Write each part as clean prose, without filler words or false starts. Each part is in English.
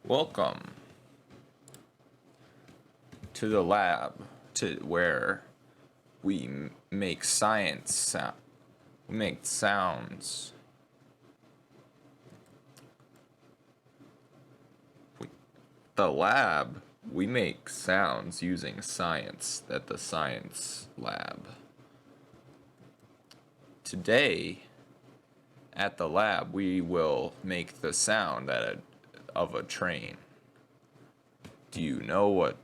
Welcome to the lab where we make we make sounds. The lab, we make sounds using science at the science lab. Today, at the lab, we will make the sound of a train. Do you know what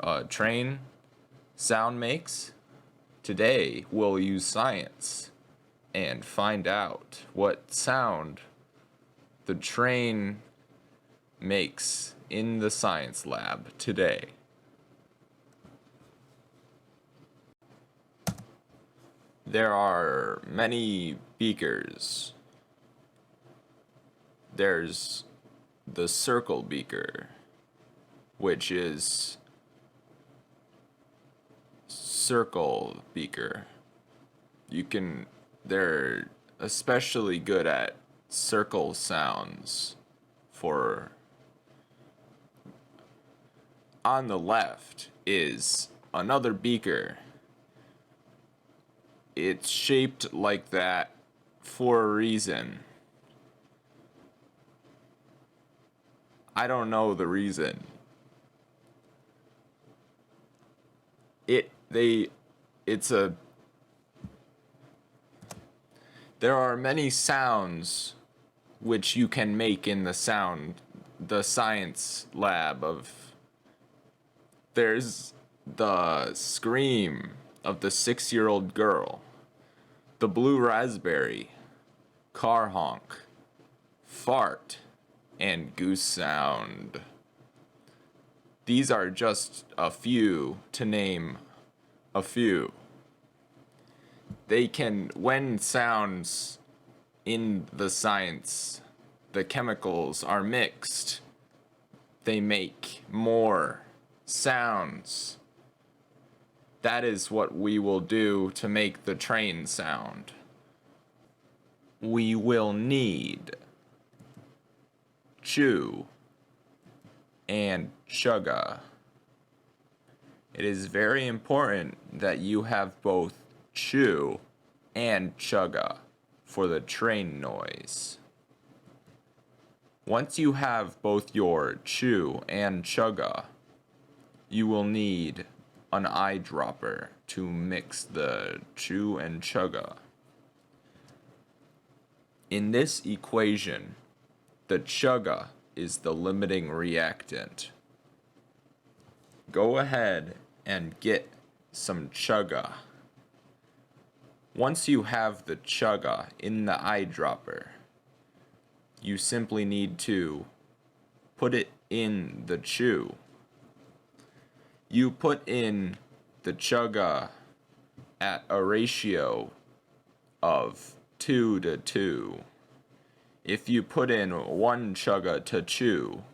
a train sound makes? Today, we'll use science and find out what sound the train makes in the science lab today. There are many beakers. There's the circle beaker, which is circle beaker. They're especially good at circle sounds for. On the left is another beaker. It's shaped like that for a reason. I don't know the reason. There are many sounds which you can make in the science lab of. There's the scream of the 6-year-old girl, the blue raspberry, car honk, fart, and goose sound. These are just a few, to name a few. When sounds in the science, the chemicals are mixed, they make more sounds. That is what we will do to make the train sound. We will need chew and chugga. It is very important that you have both chew and chugga for the train noise. Once you have both your chew and chugga, you will need an eyedropper to mix the chew and chugga. In this equation, the chugga is the limiting reactant. Go ahead and get some chugga. Once you have the chugga in the eyedropper, you simply need to put it in the chew. You put in the chugga at a ratio of 2 to 2. If you put in 1 chugga to chew,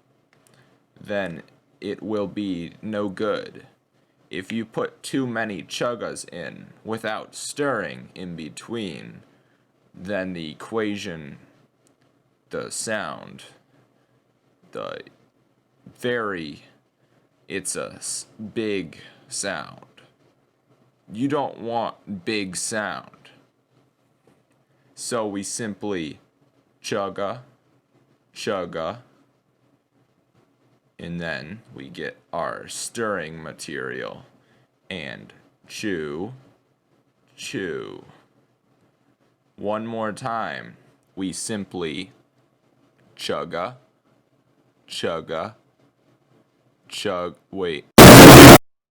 then it will be no good. If you put too many chuggas in without stirring in between, then the equation, the sound, it's a big sound. You don't want big sound. So we simply chugga, chugga, and then we get our stirring material and chew, chew. One more time, we simply chugga, chugga, wait,